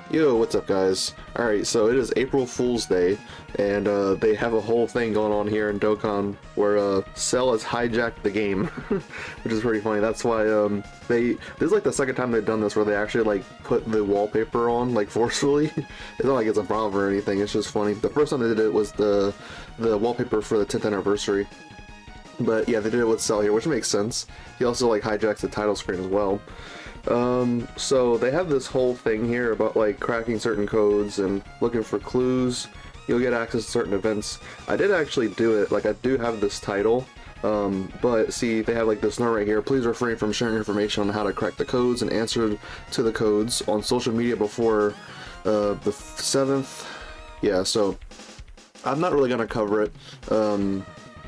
Yo, what's up, guys? Alright, so it is April Fool's Day, and they have a whole thing going on here in Dokkan where Cell has hijacked the game, which is pretty funny. That's why this is like the second time they've done this where they actually like put the wallpaper on like forcefully. It's not like it's a problem or anything. It's just funny. The first time they did it was the wallpaper for the 10th anniversary, but yeah, they did it with Cell here, which makes sense. He also like hijacks the title screen as well. So they have this whole thing here about like cracking certain codes and looking for clues. You'll get access to certain events. I did actually do it, like I do have this title, but see, they have like this note right here: please refrain from sharing information on how to crack the codes and answer to the codes on social media before the 7th. Yeah, so I'm not really gonna cover it.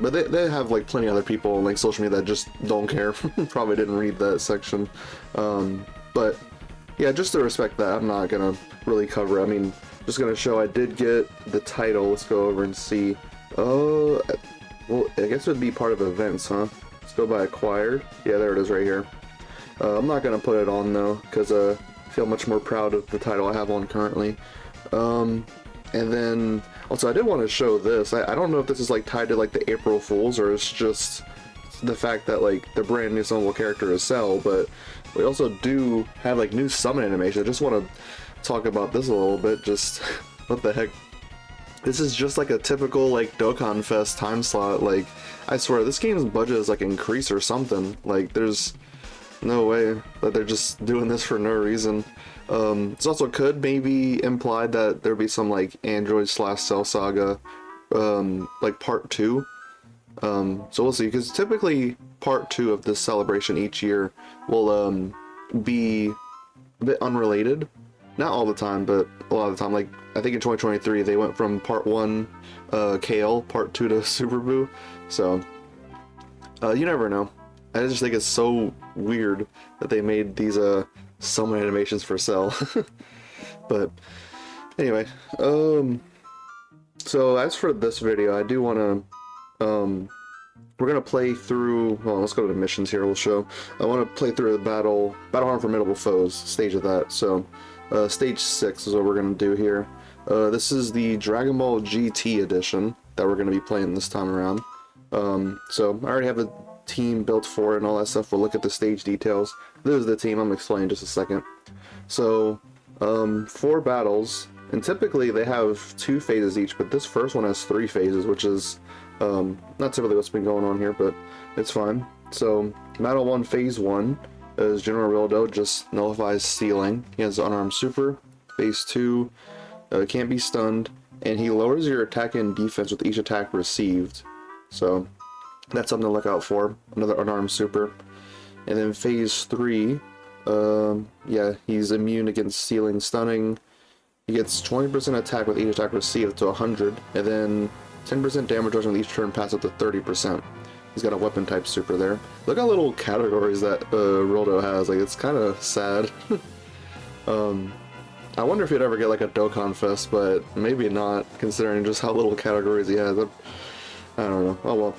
But they have like plenty of other people on like social media that just don't care. Probably didn't read that section. But yeah, just to respect that, I'm not gonna really cover it. I mean, just gonna show I did get the title. Let's go over and see. Oh, well, I guess it would be part of events, huh? Let's go by acquired. Yeah, there it is right here. I'm not gonna put it on though, because I feel much more proud of the title I have on currently. And then also I did want to show this. I don't know if this is like tied to like the April Fools or it's just the fact that like the brand new summonable character is Cell, but we also do have like new summon animation. I just want to talk about this a little bit. Just what the heck? This is just like a typical like Dokkan Fest time slot. Like I swear this game's budget is like increased or something. Like there's no way that they're just doing this for no reason. This also could maybe imply that there'd be some like Android / Cell Saga, like part 2. So we'll see, because typically part 2 of this celebration each year will be a bit unrelated. Not all the time, but a lot of the time. Like I think in 2023 they went from part 1 KL, part 2 to Super Boo. So you never know. I just think it's so weird that they made these summon animations for Cell. But anyway, so as for this video, I do want to we're gonna play through, well, let's go to the missions here. We'll show I want to play through the BATTLE-HARDENED FORMIDABLE FOES stage of that. So stage 6 is what we're gonna do here. This is the Dragon Ball GT edition that we're gonna be playing this time around. So I already have a team built for it and all that stuff. We'll look at the stage details. This is the team. I'm gonna explain in just a second. So 4 battles, and typically they have 2 phases each, but this first one has 3 phases, which is not typically what's been going on here, but it's fine. So battle 1, phase 1 is General Rildo just nullifies stealing. He has unarmed super. Phase 2 can't be stunned, and he lowers your attack and defense with each attack received. So that's something to look out for. Another unarmed super. And then phase 3, yeah, he's immune against stealing, stunning. He gets 20% attack with each attack received to 100, and then 10% damage reduction with each turn pass up to 30%. He's got a weapon type super there. Look how little categories that Rildo has. Like, it's kind of sad. I wonder if he'd ever get like a Dokkan Fest, but maybe not, considering just how little categories he has. I don't know. Oh well.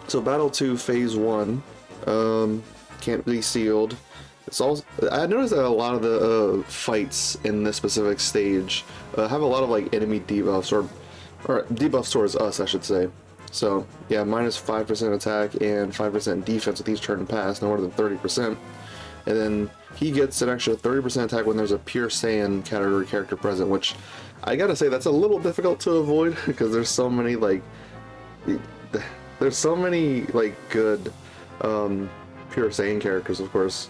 So battle 2, phase 1, can't be sealed. It's also, I noticed that a lot of the fights in this specific stage have a lot of like enemy debuffs, or debuffs towards us, I should say. So yeah, minus 5% attack and 5% defense with each turn pass, no more than 30%. And then he gets an extra 30% attack when there's a pure Saiyan category character present, which I gotta say that's a little difficult to avoid because there's so many like good pure Saiyan characters, of course.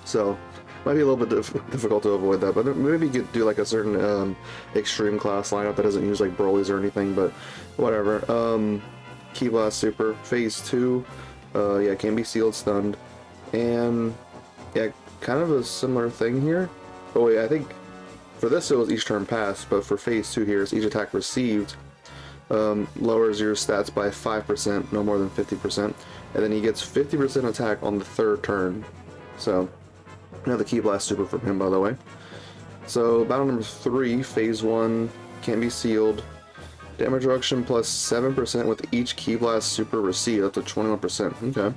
So might be a little bit difficult to avoid that, but maybe you could do like a certain extreme class lineup that doesn't use like Broly's or anything, but whatever. Key Blast Super, phase 2, yeah, can be sealed, stunned, and yeah, kind of a similar thing here. Oh wait, I think for this it was each turn pass, but for phase 2 here it's each attack received. Lowers your stats by 5%, no more than 50%, and then he gets 50% attack on the 3rd turn. So another Key Blast Super from him, by the way. So battle number 3, phase 1, can't be sealed. Damage reduction plus 7% with each Key Blast Super received up to 21%. Okay. And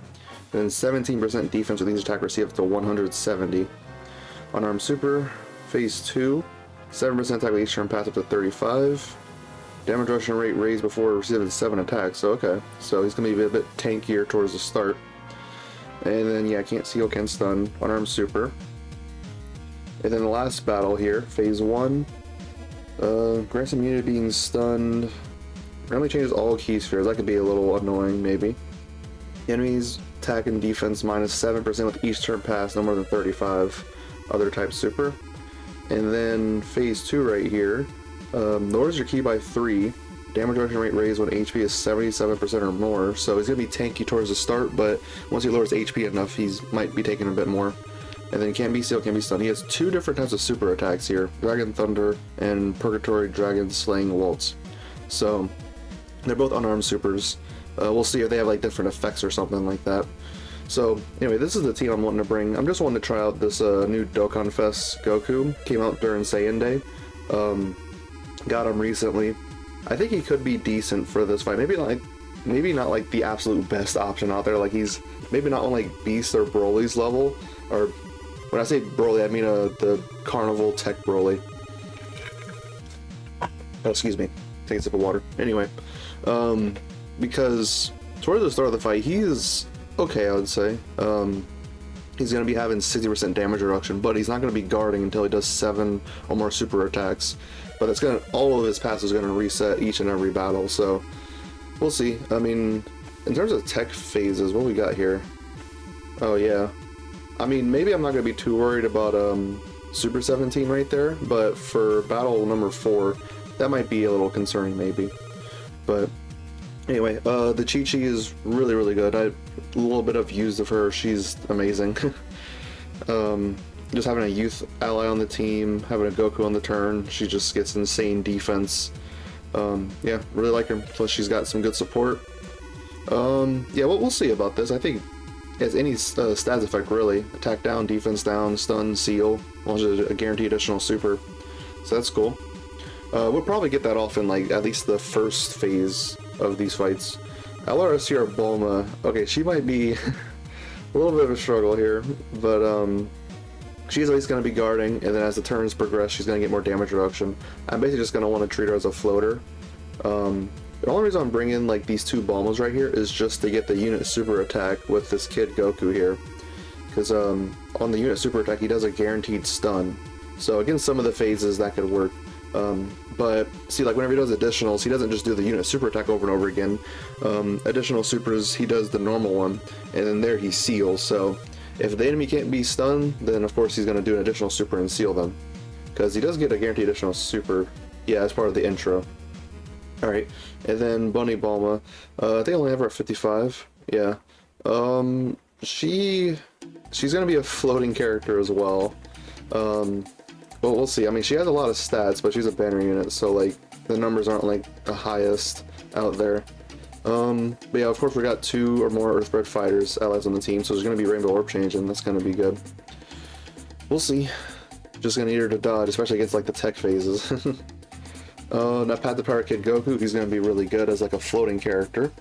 then 17% defense with each attack received up to 170. Unarmed Super, Phase 2, 7% attack with each turn pass up to 35. Damage reduction rate raised before receiving 7 attacks, so okay. So he's going to be a bit tankier towards the start. And then, yeah, can't seal, can stun, unarmed super. And then the last battle here, Phase 1. Grants immunity being stunned. Randomly changes all key spheres. That could be a little annoying, maybe. Enemies attack and defense minus 7% with each turn pass, no more than 35. Other type super. And then Phase 2 right here. Lowers your ki by 3. Damage reduction rate raised when HP is 77% or more. So he's going to be tanky towards the start, but once he lowers HP enough, he might be taking a bit more. And then can be sealed, can be stunned. He has 2 different types of super attacks here. Dragon Thunder and Purgatory Dragon Slaying Waltz. So they're both unarmed supers. We'll see if they have like different effects or something like that. So anyway, this is the team I'm wanting to bring. I'm just wanting to try out this new Dokkan Fest Goku. Came out during Saiyan Day. Got him recently. I think he could be decent for this fight. Maybe not like the absolute best option out there. Like he's maybe not on like Beast or Broly's level. Or when I say Broly, I mean the Carnival Tech Broly. Oh, excuse me. Take a sip of water. Anyway, because towards the start of the fight, he's okay, I would say. He's going to be having 60% damage reduction, but he's not going to be guarding until he does 7 or more super attacks. But it's going to, all of his passes are going to reset each and every battle, so we'll see. I mean, in terms of tech phases, what we got here? Oh yeah. I mean, maybe I'm not going to be too worried about Super 17 right there, but for battle number 4, that might be a little concerning maybe. But anyway, the Chi-Chi is really, really good. A little bit of use of her, she's amazing. Just having a youth ally on the team, having a Goku on the turn, she just gets insane defense. Yeah, really like her, plus she's got some good support. Yeah, we'll see about this. I think it has any stats effect really. Attack down, defense down, stun, seal, which is a guaranteed additional super. So that's cool. We'll probably get that off in like at least the first phase of these fights. LRSCR Bulma, okay, she might be a little bit of a struggle here, but she's always going to be guarding, and then as the turns progress, she's going to get more damage reduction. I'm basically just going to want to treat her as a floater. The only reason I'm bringing like these 2 Bulmas right here is just to get the unit super attack with this kid Goku here, because on the unit super attack he does a guaranteed stun. So against some of the phases that could work. But see, like whenever he does additionals, he doesn't just do the unit super attack over and over again. Additional supers, he does the normal one, and then there he seals. So if the enemy can't be stunned, then of course he's going to do an additional super and seal them, because he does get a guaranteed additional super, yeah, as part of the intro. Alright, and then Bunny Bulma, they only have her at 55, yeah. She's going to be a floating character as well. Well, we'll see. I mean, she has a lot of stats, but she's a banner unit, so like the numbers aren't like the highest out there. But yeah, of course we got 2 or more Earthbred fighters allies on the team, so there's going to be Rainbow Orb Change, and that's going to be good. We'll see. Just going to need her to dodge, especially against like the tech phases. Now Path to Power Kid Goku, he's going to be really good as like a floating character.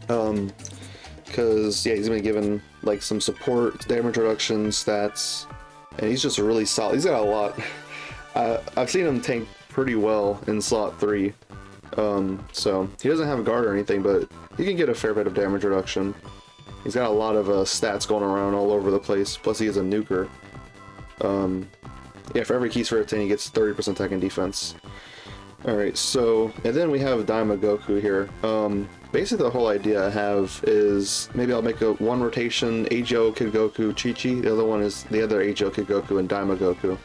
Because yeah, he's going to be given like some support, damage reduction, stats. And he's just really solid. He's got a lot. I've seen him tank pretty well in slot 3. So he doesn't have a guard or anything, but he can get a fair bit of damage reduction. He's got a lot of stats going around all over the place. Plus he is a nuker. Yeah, for every key sphere 10 he gets 30% attack and defense. Alright, so, and then we have Daima Goku here. Basically the whole idea I have is maybe I'll make a 1 rotation AGO Kid Goku Chi-Chi, the other one is the other AGO Kid Goku and Daima Goku.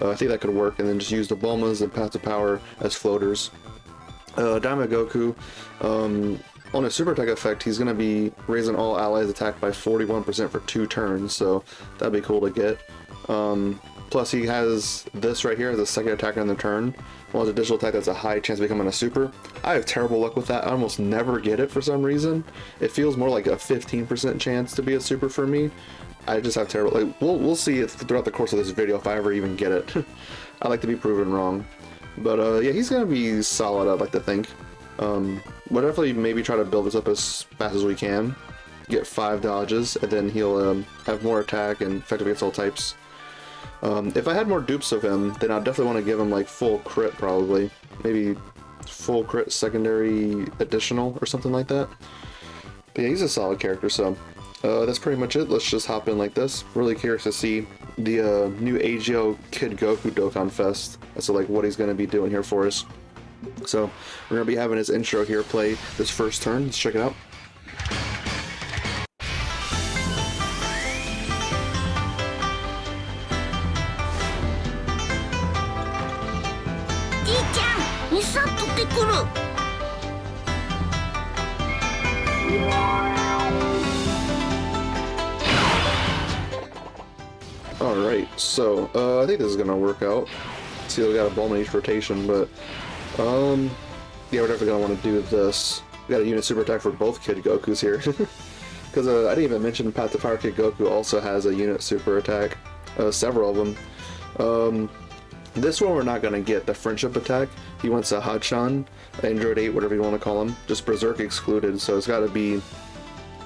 I think that could work, and then just use the Bulmas and Path to Power as floaters. Daima Goku, on a super attack effect, he's going to be raising all allies attack by 41% for 2 turns, so that'd be cool to get. Plus he has this right here as a second attacker on the turn. Well, his additional attack that's a high chance of becoming a super. I have terrible luck with that. I almost never get it for some reason. It feels more like a 15% chance to be a super for me. I just have terrible, like, we'll see it throughout the course of this video if I ever even get it. I like to be proven wrong. But yeah, he's gonna be solid, I'd like to think. We'll definitely maybe try to build this up as fast as we can. Get 5 dodges, and then he'll have more attack and effective against all types. If I had more dupes of him, then I'd definitely want to give him like full crit probably. Maybe full crit secondary additional or something like that. But yeah, he's a solid character, so that's pretty much it. Let's just hop in like this. Really curious to see the new AGO Kid Goku Dokkan Fest. So like what he's going to be doing here for us. So we're going to be having his intro here play this first turn. Let's check it out. Alright, so I think this is gonna work out. See, we got a bomb in each rotation, but yeah, we're definitely gonna want to do this. We got a unit super attack for both Kid Gokus here. Because I didn't even mention Path to Power Kid Goku also has a unit super attack, several of them. This one we're not gonna get the friendship attack. He wants a Hachan, Android 8, whatever you want to call him, just Berserk excluded, so it's got to be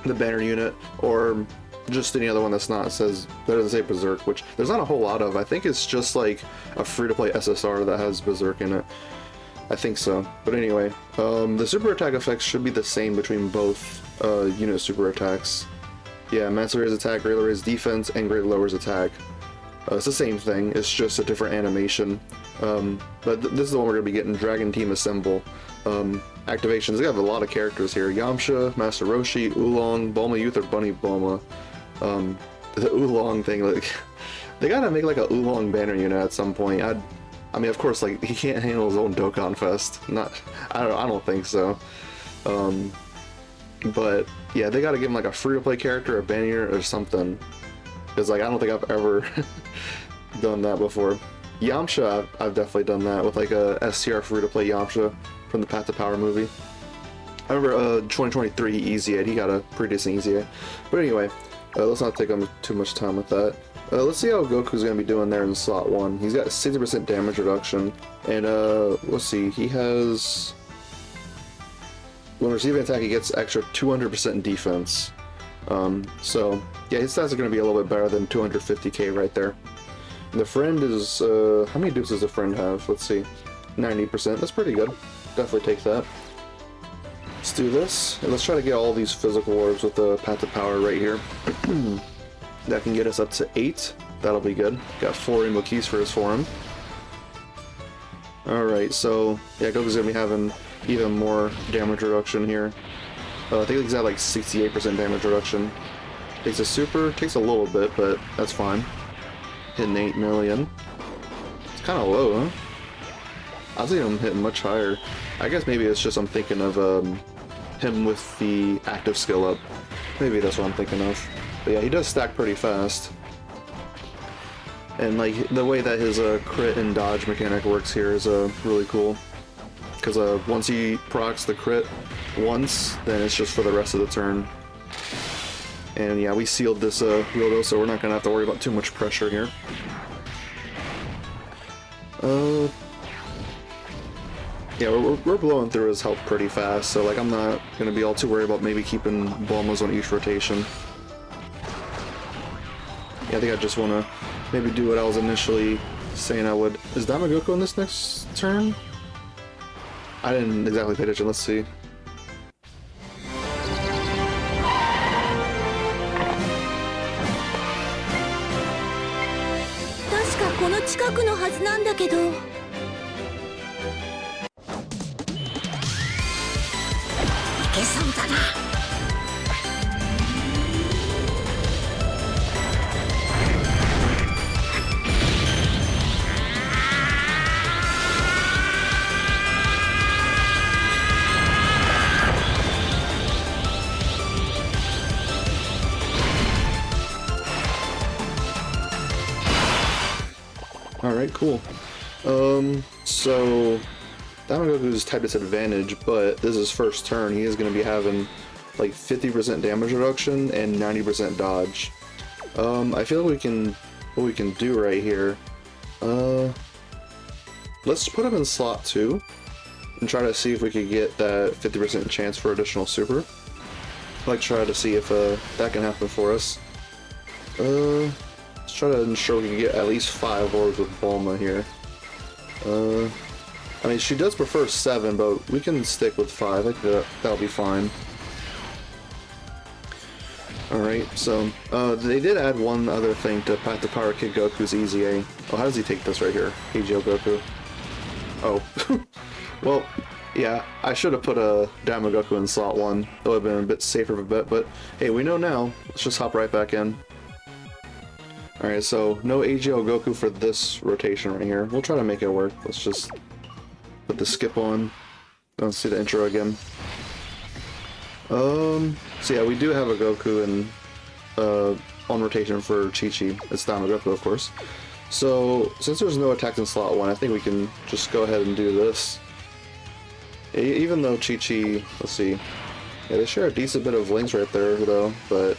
the banner unit or just any other one that's not that doesn't say Berserk, which there's not a whole lot of. I think it's just like a free-to-play SSR that has Berserk in it. I think so. But anyway, the super attack effects should be the same between both unit super attacks. Yeah, Master Raise attack, Greatly Raise defense, and Greatly Lowers attack. It's the same thing, it's just a different animation. But this is the one we're going to be getting, Dragon Team Assemble. Activations, they have a lot of characters here. Yamcha, Master Roshi, Oolong, Bulma Youth, or Bunny Bulma. The Oolong thing, like, they gotta make like a Oolong banner unit at some point. I mean, of course, like, he can't handle his own Dokkan Fest. I don't think so. But yeah, they gotta give him like a free-to-play character, a banner unit, or something. Because like, I don't think I've ever done that before. Yamcha, I've definitely done that with like a STR free-to-play Yamcha from the Path to Power movie. I remember 2023 Easy Ed, he got a pretty decent Easy Ed. But anyway, let's not take too much time with that. Let's see how Goku's going to be doing there in slot 1. He's got 60% damage reduction, and let's see, he has... When receiving attack, he gets extra 200% defense. So, yeah, his stats are going to be a little bit better than 250k right there. And the friend is, how many dupes does the friend have? Let's see, 90%, that's pretty good. Definitely take that. Let's do this, and let's try to get all these physical orbs with the Path to Power right here. That can get us up to 8. That'll be good. Got 4 Rainbow Keys for his forum. Alright, so yeah, Goku's gonna be having even more damage reduction here. I think he's at like 68% damage reduction. Takes a super, takes a little bit, but that's fine. Hitting 8 million. It's kind of low, huh? I was thinking him hitting much higher. I guess maybe it's just I'm thinking of him with the active skill up. Maybe that's what I'm thinking of. But yeah, he does stack pretty fast. And like the way that his crit and dodge mechanic works here is really cool. Because once he procs the crit once, then it's just for the rest of the turn. And yeah, we sealed this Yodo, so we're not gonna have to worry about too much pressure here. Yeah, we're blowing through his health pretty fast, so like I'm not gonna be all too worried about maybe keeping Bulmas on each rotation. Yeah, I think I just wanna maybe do what I was initially saying I would. Is Damagoku in this next turn? I didn't exactly pay attention, let's see. Alright, cool. So Damagoku's type disadvantage, but this is his first turn. He is going to be having like 50% damage reduction and 90% dodge. I feel like what we can do right here, let's put him in slot 2 and try to see if we could get that 50% chance for additional super. I'd like to try to see if that can happen for us. Let's Let's try to ensure we can get at least 5 orbs with Bulma here. I mean, she does prefer 7, but we can stick with 5. I think that'll be fine. Alright, so, they did add one other thing to Path to Power Kid Goku's Easy A. Oh, how does he take this right here? AGL Goku. Oh. Well, yeah, I should have put a Dama Goku in slot 1. That would have been a bit safer of a bet, but hey, we know now. Let's just hop right back in. Alright, so no AGL Goku for this rotation right here. We'll try to make it work. Let's just put the skip on. Don't see the intro again. So yeah, we do have a Goku in, on rotation for Chi-Chi. It's Dama Goku, of course. So, since there's no attack in slot 1, I think we can just go ahead and do this. Even though Chi-Chi, let's see. Yeah, they share a decent bit of links right there, though, but...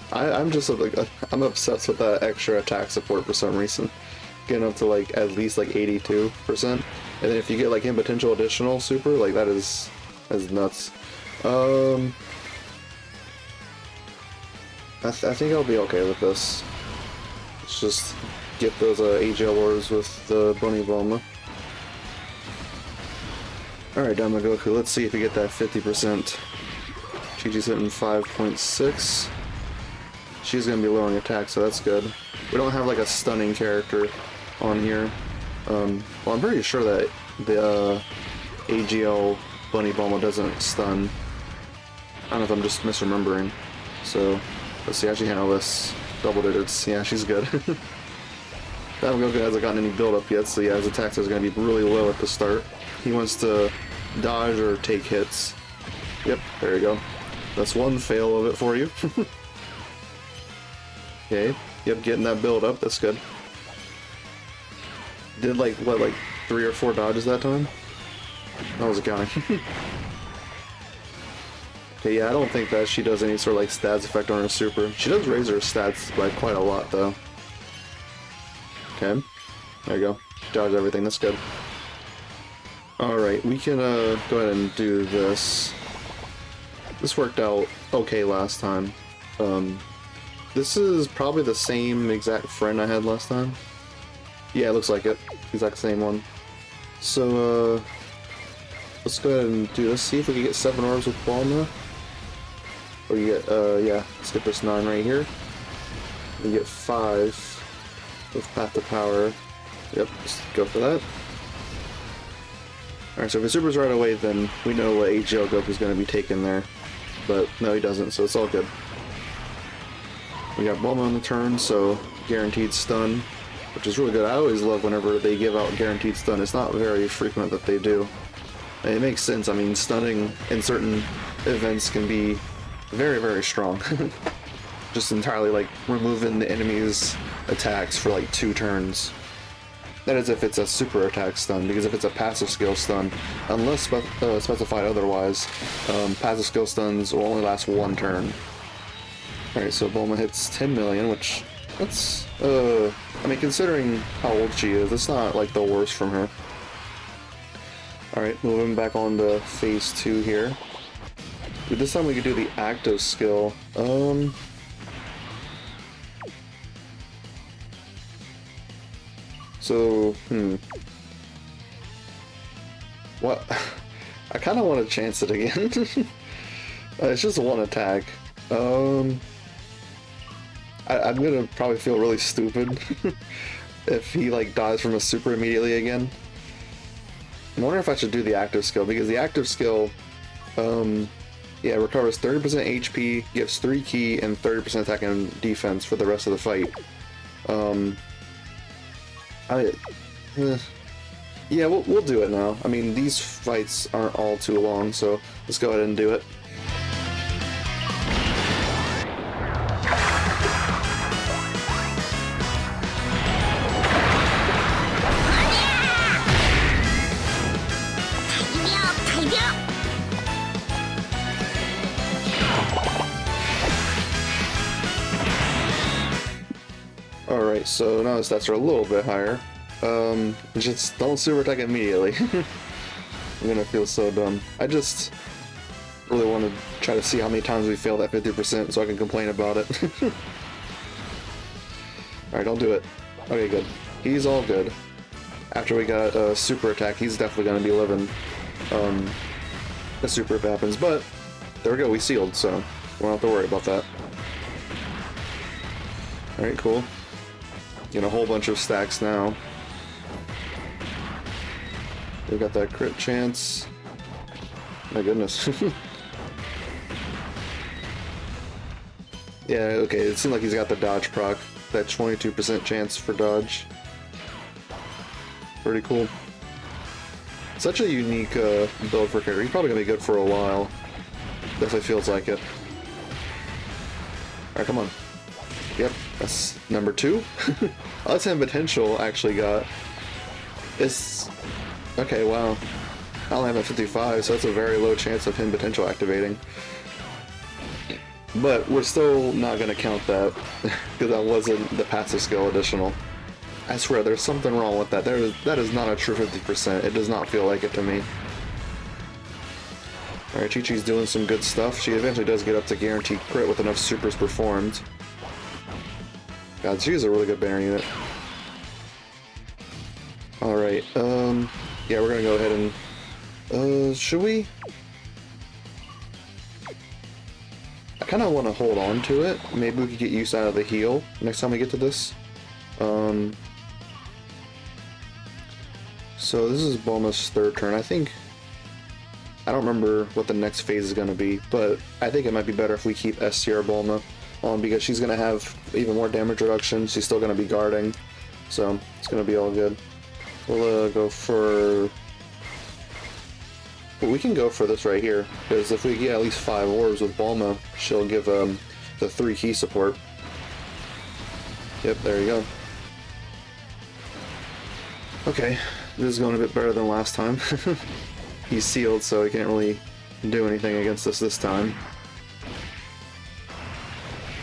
I'm just like, I'm obsessed with that extra attack support for some reason. Getting up to like, at least like 82%. And then if you get like in potential additional super, like that is nuts. I think I'll be okay with this. Let's just get those AGL ores with the Bunny Bulma. Alright, Dama Goku, let's see if we get that 50%. Chi-Chi's hitting 5.6. She's gonna be lowering attack, so that's good. We don't have like a stunning character on here. Well, I'm pretty sure that the AGL Bunny Bulma doesn't stun. I don't know if I'm just misremembering. So, let's see how she handles this. Double digits. Yeah, she's good. Dama Goku hasn't gotten any build up yet, so yeah, his attacks are going to be really low at the start. He wants to dodge or take hits. Yep, there you go. That's one fail of it for you. Okay, yep, getting that build up, that's good. Did like, what, like 3 or 4 dodges that time? I wasn't counting. Okay, yeah, I don't think that she does any sort of like stats effect on her super. She does raise her stats by quite a lot though. Okay, there you go. Dodge everything, that's good. Alright, we can go ahead and do this. This worked out okay last time. This is probably the same exact friend I had last time. Yeah, it looks like it. Exact same one. So, let's go ahead and do this. See if we can get 7 orbs with Bulma. Or you get, yeah, skip this 9 right here. You get 5 with Path to Power. Yep, just go for that. Alright, so if he supers right away, then we know what AGL Goku's going to be taking there. But no, he doesn't, so it's all good. We got Bulma on the turn, so guaranteed stun, which is really good. I always love whenever they give out guaranteed stun. It's not very frequent that they do. And it makes sense. I mean, stunning in certain events can be very, very strong. Just entirely like removing the enemy's attacks for like 2 turns. That is if it's a super attack stun, because if it's a passive skill stun, unless specified otherwise, passive skill stuns will only last 1 turn. Alright, so Bulma hits 10 million, which, that's, I mean, considering how old she is, it's not, like, the worst from her. Alright, moving back on to phase 2 here. This time we could do the active skill. So, what? I kind of want to chance it again. It's just 1 attack. I'm gonna probably feel really stupid if he like dies from a super immediately again. I wonder if I should do the active skill, because the active skill, yeah, recovers 30% HP, gives 3 ki, and 30% attack and defense for the rest of the fight. Yeah, we'll do it now. I mean, these fights aren't all too long, so let's go ahead and do it. Alright, so now the stats are a little bit higher. Just don't super attack immediately. I'm gonna feel so dumb. Really want to try to see how many times we failed at 50% so I can complain about it. Alright, don't do it. Okay, good. He's all good. After we got a super attack, he's definitely going to be living the super if it happens. But, there we go, we sealed, so we don't have to worry about that. Alright, cool. Getting a whole bunch of stacks now. We got that crit chance. My goodness. Yeah, okay, it seemed like he's got the dodge proc. That 22% chance for dodge. Pretty cool. Such a unique build for character. He's probably going to be good for a while. Definitely feels like it. Alright, come on. Yep, that's number 2. Oh, that's him potential actually got. It's... Okay, wow. I only have a 55, so that's a very low chance of him potential activating. But we're still not going to count that, because that wasn't the passive skill additional. I swear, there's something wrong with that. That is not a true 50%. It does not feel like it to me. Alright, Chi-Chi's doing some good stuff. She eventually does get up to guaranteed crit with enough supers performed. God, she's a really good banner unit. Alright, yeah, we're going to go ahead and... should we? I kind of want to hold on to it. Maybe we could get use out of the heal next time we get to this. So this is Bulma's third turn. I think... I don't remember what the next phase is going to be, but I think it might be better if we keep STR Bulma on because she's going to have even more damage reduction. She's still going to be guarding, so it's going to be all good. We'll go for... Well, we can go for this right here, because if we get at least 5 orbs with Bulma, she'll give the 3 key support. Yep, there you go. Okay, this is going a bit better than last time. He's sealed, so he can't really do anything against us this time.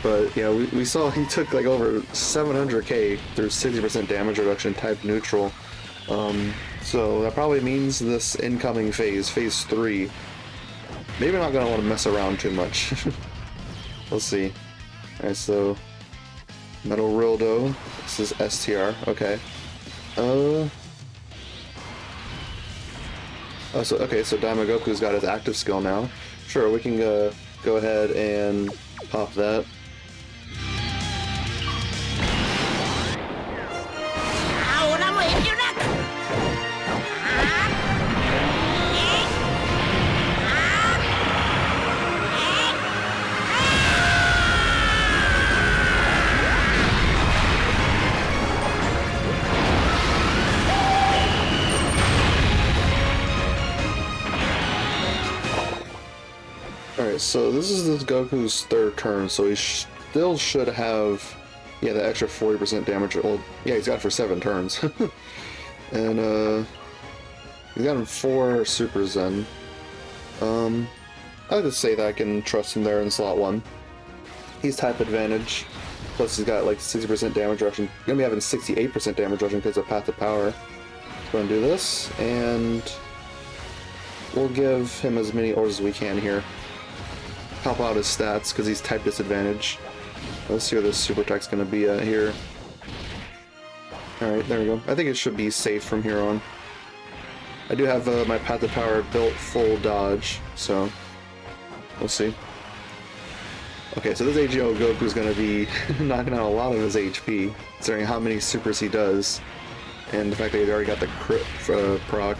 But yeah, we saw he took like over 700k through 60% damage reduction type neutral. So that probably means this incoming phase, phase 3, maybe not going to want to mess around too much. Let's see. Alright, so Metal Rildo, this is STR, okay. Oh, so okay, so Daimagoku's got his active skill now. Sure, we can go ahead and pop that. Alright, so this is this Goku's third turn, so he still should have, yeah, the extra 40% damage. Well, yeah, he's got it for 7 turns. And, he's got him 4 Super Zen. I like to say that I can trust him there in slot 1. He's type advantage, plus he's got like 60% damage reduction. Gonna be having 68% damage reduction because of Path to Power. So we're gonna do this, and we'll give him as many orbs as we can here. Help out his stats because he's type disadvantage. Let's see where this super attack's gonna be at here. Alright, there we go. I think it should be safe from here on. I do have my Path to Power built full dodge, so we'll see. Okay, so this AGO Goku's gonna be knocking out a lot of his HP, considering how many supers he does, and the fact that he's already got the crit proc.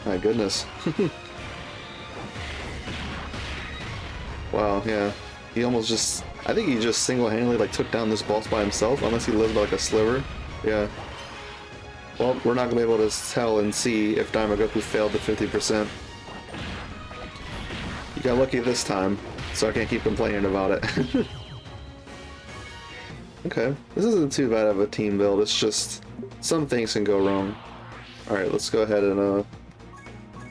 My goodness. Wow, yeah. He almost just... I think he just single-handedly like took down this boss by himself, unless he lived by like a sliver. Yeah. Well, we're not going to be able to tell and see if Daimagoku failed the 50%. You got lucky this time, so I can't keep complaining about it. Okay, this isn't too bad of a team build, it's just some things can go wrong. Alright, let's go ahead and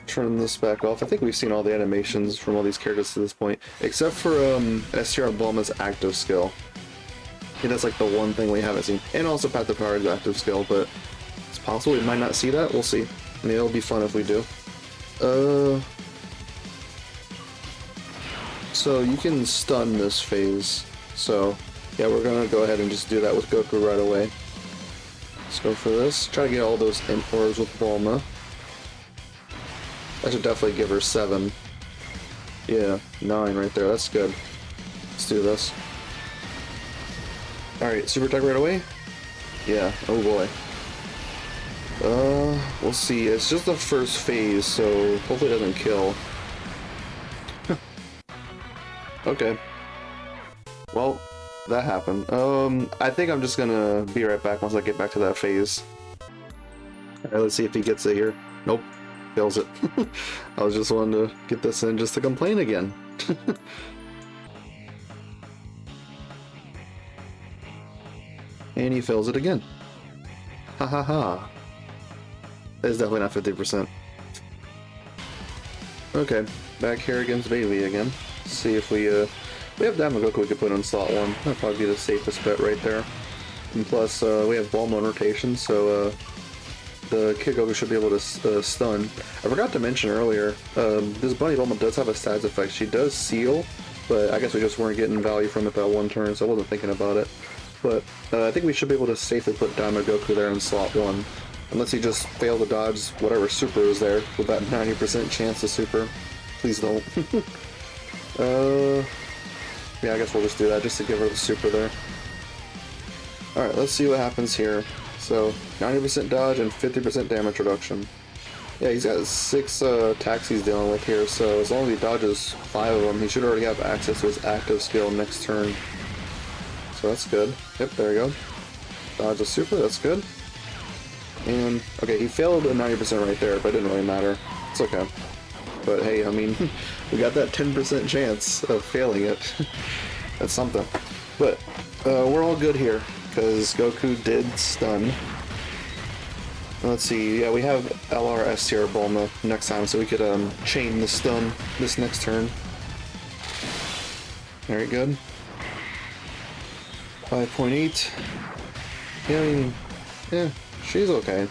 turn this back off. I think we've seen all the animations from all these characters to this point, except for STR Bulma's active skill. I think that's like the one thing we haven't seen. And also Path to Power's active skill, but it's possible we might not see that. We'll see. I mean, it'll be fun if we do. So you can stun this phase. So yeah, we're gonna go ahead and just do that with Goku right away. Let's go for this. Try to get all those imp orbs with Bulma. I should definitely give her 7. Yeah, 9 right there. That's good. Let's do this. Alright, super attack right away? Yeah, oh boy. We'll see. It's just the first phase, so hopefully it doesn't kill. Okay. Well, that happened. I think I'm just gonna be right back once I get back to that phase. Alright, let's see if he gets it here. Nope. Fails it. I was just wanting to get this in just to complain again. And he fails it again. Ha ha ha. It's definitely not 50%. Okay, back here against Bailey again. See if we have Damagoku we could put on slot 1. That'll probably be the safest bet right there. And plus, we have Bulma in rotation, so the Kid Goku should be able to stun. I forgot to mention earlier, this Bunny Bulma does have a stats effect. She does seal, but I guess we just weren't getting value from it that one turn, so I wasn't thinking about it. But I think we should be able to safely put Damagoku there in slot 1. Unless he just failed to dodge whatever super is there with that 90% chance to super. Please don't. Yeah, I guess we'll just do that just to give her the super there. Alright, let's see what happens here. So, 90% dodge and 50% damage reduction. Yeah, he's got 6 attacks he's dealing with here, so as long as he dodges 5 of them, he should already have access to his active skill next turn. So that's good. Yep, there we go. Dodge a super, that's good. And, okay, he failed a 90% right there, but it didn't really matter. It's okay. But hey, I mean, we got that 10% chance of failing it. That's something. But, we're all good here, because Goku did stun. Let's see, yeah, we have LR S tier Bulma next time, so we could, chain the stun this next turn. Very good. 5.8. Yeah, I mean, yeah. She's okay.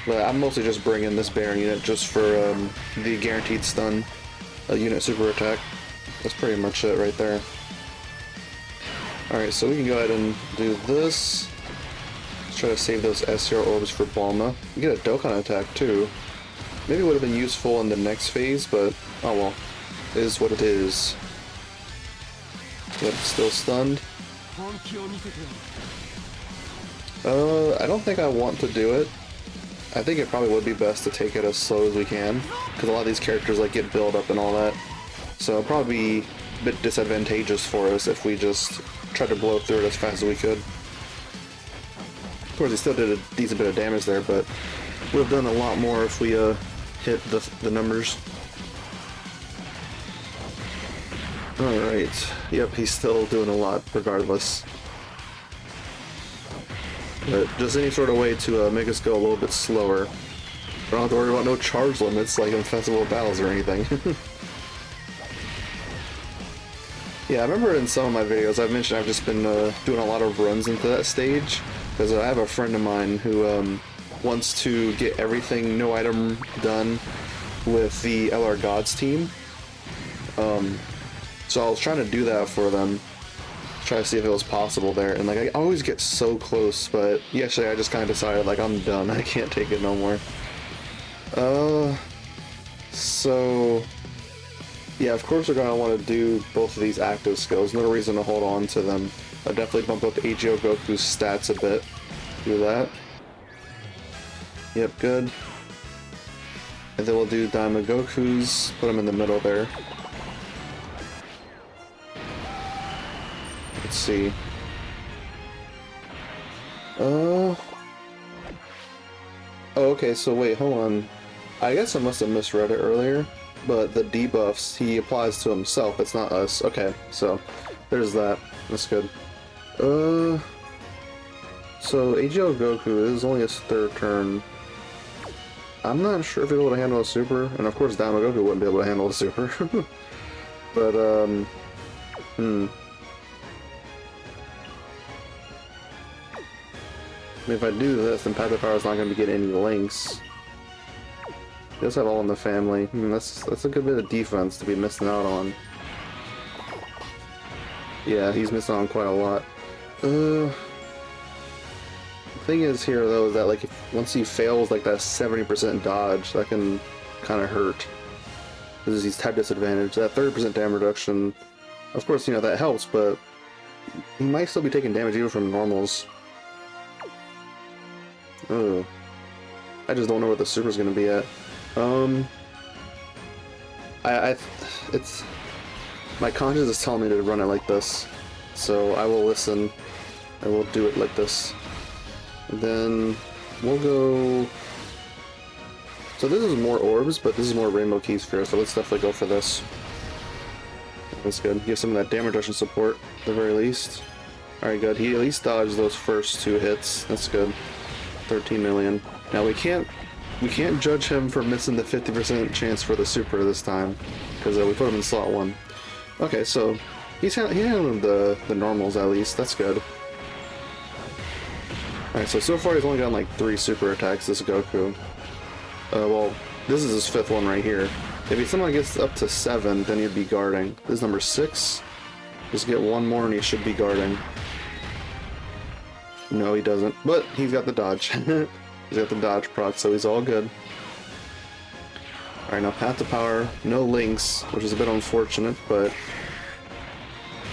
But I'm mostly just bringing this Baron unit just for the guaranteed stun unit super attack. That's pretty much it right there. Alright, so we can go ahead and do this. Let's try to save those SR orbs for Bulma. We get a Dokkan attack too. Maybe it would have been useful in the next phase, but oh well. It is what it is. Yep, still stunned. I don't think I want to do it. I think it probably would be best to take it as slow as we can, because a lot of these characters like get build up and all that. So it'll probably be a bit disadvantageous for us if we just try to blow through it as fast as we could. Of course, he still did a decent bit of damage there, but would have done a lot more if we hit the numbers. Alright, yep, he's still doing a lot regardless. But just any sort of way to make us go a little bit slower. I don't have to worry about no charge limits like in festival battles or anything. Yeah, I remember in some of my videos I've mentioned I've just been doing a lot of runs into that stage, because I have a friend of mine who wants to get everything no item done with the LR Gods team. So I was trying to do that for them. Try to see if it was possible there, and like I always get so close, but yesterday I just kind of decided like I'm done, I can't take it no more. So yeah, of course we're gonna want to do both of these active skills. No reason to hold on to them. I'll definitely bump up AGO Goku's stats a bit. Do that. Yep, good. And then we'll do Daima Goku's, put him in the middle there. Let's see. Oh, okay, so wait, hold on. I guess I must have misread it earlier, but the debuffs he applies to himself, it's not us. Okay, so there's that. That's good. So AGL Goku is only his 3rd turn. I'm not sure if he'll be able to handle a super, and of course Daima Goku wouldn't be able to handle a super. But, I mean, if I do this, then Path of Power is not going to be getting any links. He does have all in the family. I mean, that's a good bit of defense to be missing out on. Yeah, he's missing on quite a lot. The thing is here though is that like once he fails like that 70% dodge, that can kind of hurt. Because he's type disadvantage. That 30% damage reduction, of course, you know, that helps, but he might still be taking damage even from normals. Oh, I just don't know where the super's gonna be at. It's my conscience is telling me to run it like this, so I will listen. I will do it like this. And then we'll go. So this is more orbs, but this is more rainbow key sphere. So let's definitely go for this. That's good. Give some of that damage reduction support at the very least. All right, good. He at least dodged those first 2 hits. That's good. 13 million. Now we can't judge him for missing the 50% chance for the super this time, because we put him in slot 1. Okay, so he's handling the normals at least. That's good. Alright, so far he's only gotten like 3 super attacks, this Goku. Well, this is his 5th one right here. If he somehow gets up to 7, then he'd be guarding. This is number 6. Just get 1 more and he should be guarding. No, he doesn't. But he's got the dodge. He's got the dodge proc, so he's all good. Alright, now Path to Power. No links, which is a bit unfortunate, but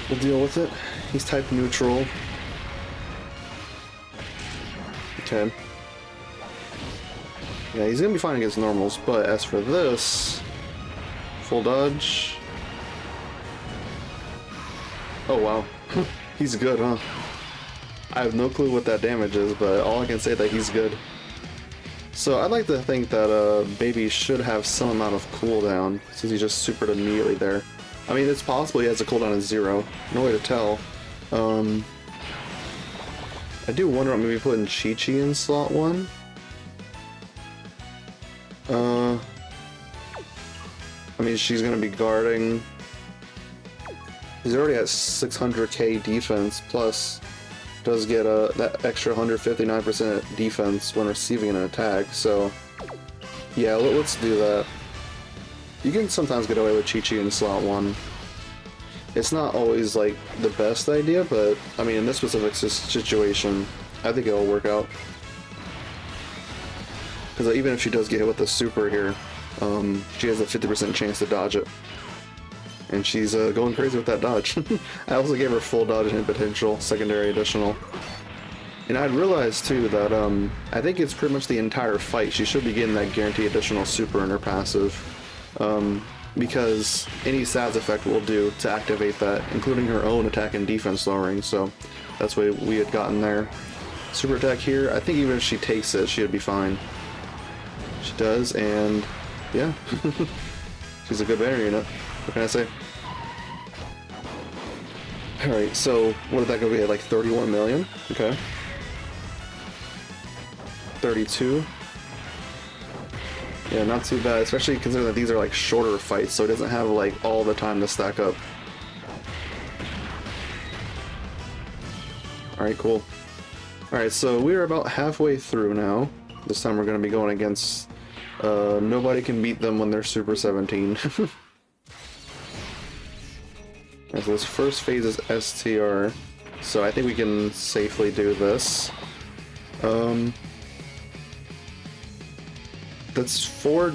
we'll deal with it. He's type neutral. Okay. Yeah, he's gonna be fine against normals, but as for this, full dodge. Oh wow, he's good, huh? I have no clue what that damage is, but all I can say is that he's good. So I'd like to think that Baby should have some amount of cooldown, since he just supered immediately there. I mean, it's possible he has a cooldown of 0. No way to tell. I do wonder about maybe putting Chi-Chi in slot 1. I mean, she's gonna be guarding. He's already at 600k defense, plus does get that extra 159% defense when receiving an attack, so yeah, let's do that. You can sometimes get away with Chi-Chi in slot 1. It's not always like the best idea, but I mean in this specific situation, I think it'll work out. Because even if she does get hit with the super here, she has a 50% chance to dodge it. And she's going crazy with that dodge. I also gave her full dodge and hit potential, secondary additional. And I realized too that I think it's pretty much the entire fight she should be getting that guaranteed additional super in her passive. Because any SAS effect will do to activate that, including her own attack and defense lowering, so that's what we had gotten there. Super attack here, I think even if she takes it, she'd be fine. She does, and yeah. She's a good banner unit. What can I say? Alright, so what did that go? We had like 31 million? Okay. 32. Yeah, not too bad, especially considering that these are like shorter fights, so it doesn't have like all the time to stack up. Alright, cool. Alright, so we're about halfway through now. This time we're going to be going against nobody can beat them when they're Super 17. Alright, so this first phase is STR, so I think we can safely do this. That's four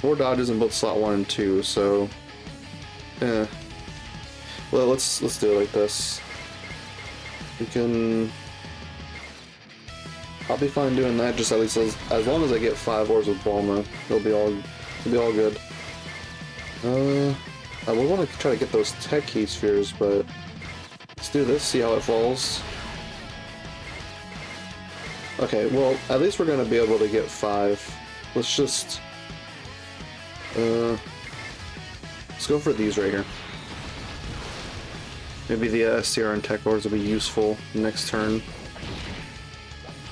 dodges in both slot 1 and 2, so well, let's do it like this. We can. I'll be fine doing that, just at least as long as I get 5 orbs with Bulma, it'll be all good. I would want to try to get those tech key spheres, but let's do this, see how it falls. Okay, well, at least we're gonna be able to get 5. Let's just let's go for these right here. Maybe the STR and tech orbs will be useful next turn.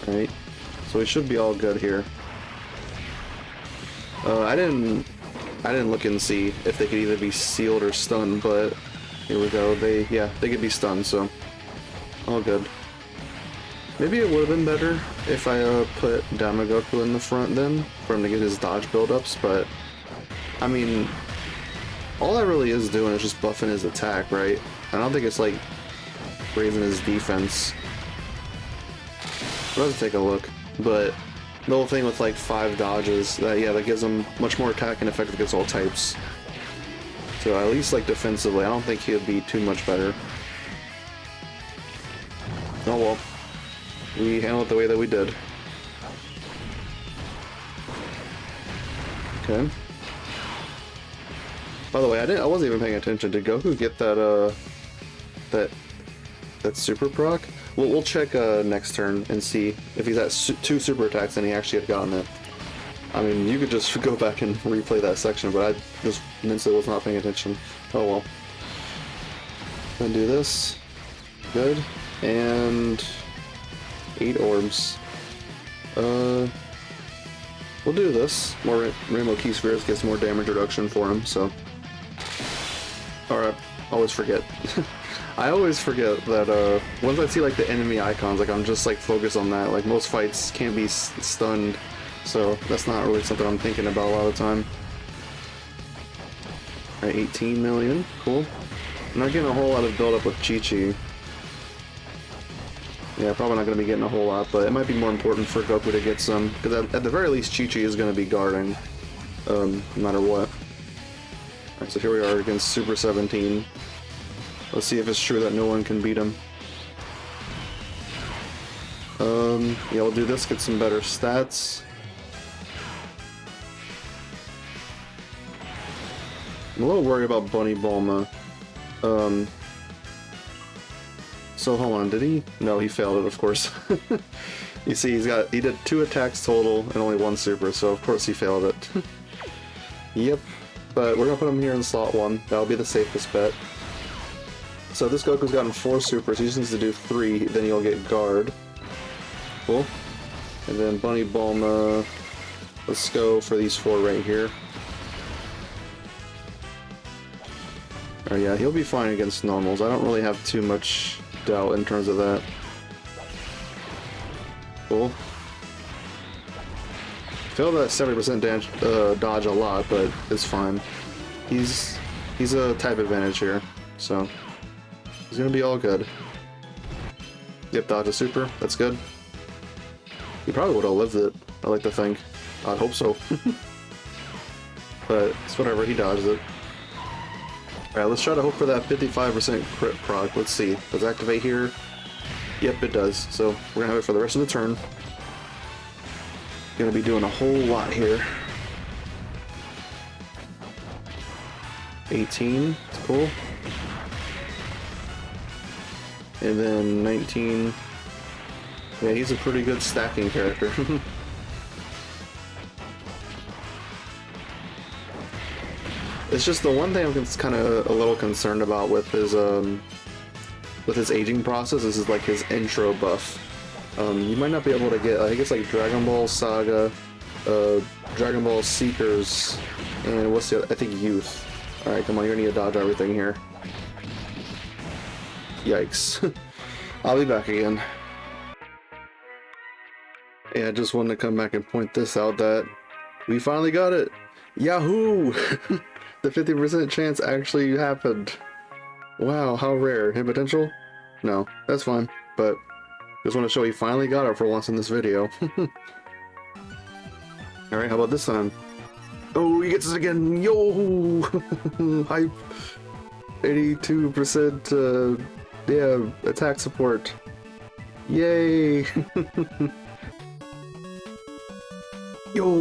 Alright, so we should be all good here. I didn't look and see if they could either be sealed or stunned, but here we go. They could be stunned, so all good. Maybe it would have been better if I put Damagoku in the front then, for him to get his dodge buildups, but I mean, all that really is doing is just buffing his attack, right? I don't think it's like raising his defense. Let's take a look. But the whole thing with like 5 dodges, that gives him much more attack and effective against all types. So at least like defensively, I don't think he would be too much better. Oh well. We handled it the way that we did. Okay. By the way, I wasn't even paying attention. Did Goku get that that super proc? We'll check next turn and see if he's at 2 super attacks and he actually had gotten it. I mean, you could just go back and replay that section, but I just mentally was not paying attention. Oh well. Gonna do this. Good. And 8 orbs. We'll do this. More Rainbow Key Spheres gets more damage reduction for him, so. Alright, always forget. I always forget that once I see like the enemy icons, like I'm just like focused on that. Like most fights can't be stunned, so that's not really something I'm thinking about a lot of the time. Alright, 18 million, cool. I'm not getting a whole lot of build up with Chi-Chi. Yeah, probably not going to be getting a whole lot, but it might be more important for Goku to get some, because at the very least Chi-Chi is going to be guarding, no matter what. Alright, so here we are against Super 17. Let's see if it's true that no one can beat him. Yeah, we'll do this, get some better stats. I'm a little worried about Bunny Bulma. So hold on, did he? No, he failed it, of course. You see, he did 2 attacks total and only 1 super, so of course he failed it. Yep, but we're gonna put him here in slot 1. That'll be the safest bet. So this Goku's gotten 4 supers, he just needs to do 3, then he'll get guard. Cool. And then Bunny Bulma, let's go for these 4 right here. Oh yeah, he'll be fine against normals. I don't really have too much doubt in terms of that. Cool. Failed that 70% dodge a lot, but it's fine. He's a type advantage here, so he's gonna be all good. Yep, dodge a super. That's good. He probably would have lived it, I like to think. I'd hope so. But it's whatever, he dodged it. Alright, let's try to hope for that 55% crit proc. Let's see. Does it activate here? Yep, it does. So we're gonna have it for the rest of the turn. Gonna be doing a whole lot here. 18, it's cool. And then 19. Yeah, he's a pretty good stacking character. It's just the one thing I'm kind of a little concerned about with his aging process. This is like his intro buff. You might not be able to get, I think it's like Dragon Ball Saga, Dragon Ball Seekers, and what's the other? I think Youth. Alright, come on, you're gonna need to dodge everything here. Yikes. I'll be back again. Yeah, I just wanted to come back and point this out that we finally got it! Yahoo! The 50% chance actually happened. Wow, how rare. Hit potential? No, that's fine. But just want to show we finally got it for once in this video. Alright, how about this time? Oh, he gets us again! Yo! Hype! 82% yeah, attack support. Yay! Yo!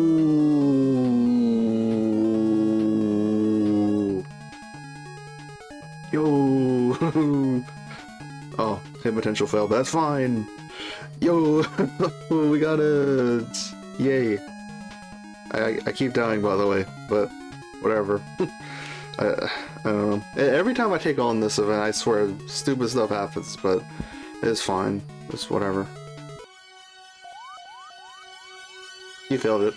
Yo! Oh, hit potential failed, but that's fine! Yo! We got it! Yay! I keep dying, by the way, but whatever. I don't know. Every time I take on this event, I swear, stupid stuff happens, but it's fine. It's whatever. He failed it.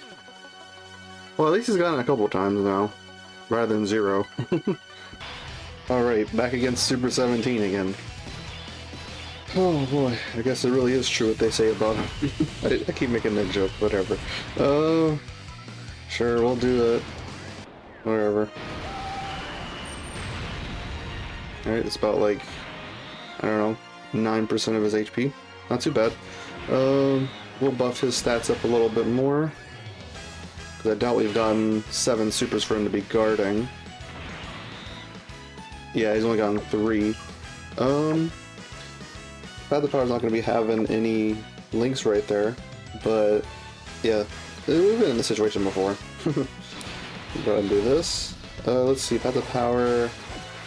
Well, at least he's gotten it a couple times now, rather than 0. Alright, back against Super 17 again. Oh boy, I guess it really is true what they say about him. I keep making that joke, whatever. Sure, we'll do it. Whatever. Alright, it's about like, I don't know, 9% of his HP. Not too bad. We'll buff his stats up a little bit more. Because I doubt we've gotten 7 supers for him to be guarding. Yeah, he's only gotten 3. Battle Power's not going to be having any links right there. But, yeah, we've been in this situation before. Go ahead and do this. Let's see, Battle Power.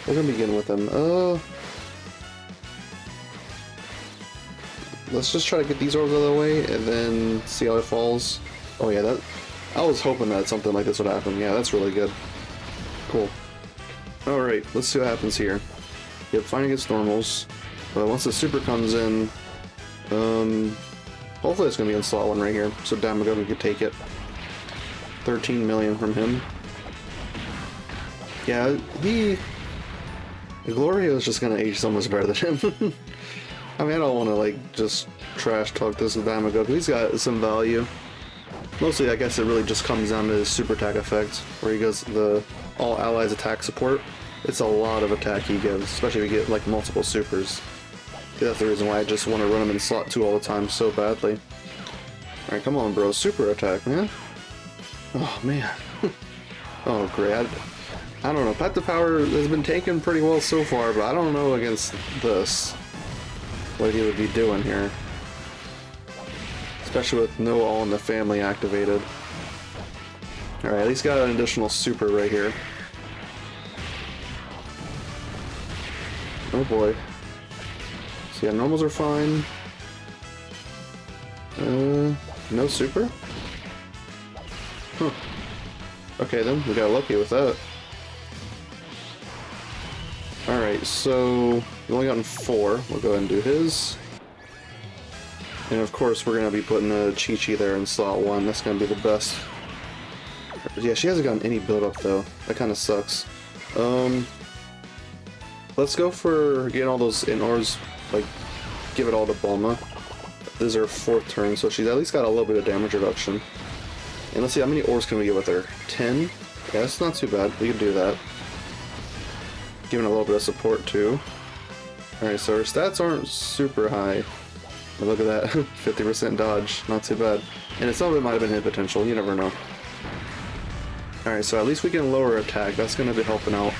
We're going to begin with him. Let's just try to get these orbs out of the way and then see how it falls. Oh yeah, I was hoping that something like this would happen. Yeah, that's really good. Cool. Alright, let's see what happens here. Yep, fighting against normals. Once the super comes in, hopefully it's going to be in slot 1 right here, so Damagoku could take it. 13 million from him. Yeah, Gloria is just going to age so much better than him. I mean, I don't want to, like, just trash talk this with Damagoku. He's got some value. Mostly, I guess it really just comes down to his super attack effect, where he goes the all allies attack support. It's a lot of attack he gives, especially if you get, like, multiple supers. That's the reason why I just want to run him in slot 2 all the time so badly. Alright, come on, bro. Super attack, man. Oh, man. Oh, great. I don't know. Battle Power has been taken pretty well so far, but I don't know against this what he would be doing here. Especially with no All in the Family activated. Alright, at least got an additional super right here. Oh boy. So yeah, normals are fine. No super? Huh. Okay then, we got lucky with that. Alright, so we've only gotten 4. We'll go ahead and do his. And of course we're going to be putting a Chi-Chi there in slot 1. That's going to be the best. Yeah, she hasn't gotten any build up though. That kind of sucks. Let's go for getting all those in ores, like, give it all to Bulma. This is her 4th turn, so she's at least got a little bit of damage reduction. And let's see, how many ores can we get with her? 10? Yeah, that's not too bad. We can do that. Giving a little bit of support too. Alright, so her stats aren't super high. But look at that, 50% dodge, not too bad. And some of it might have been hit potential, you never know. Alright, so at least we can lower attack, that's going to be helping out.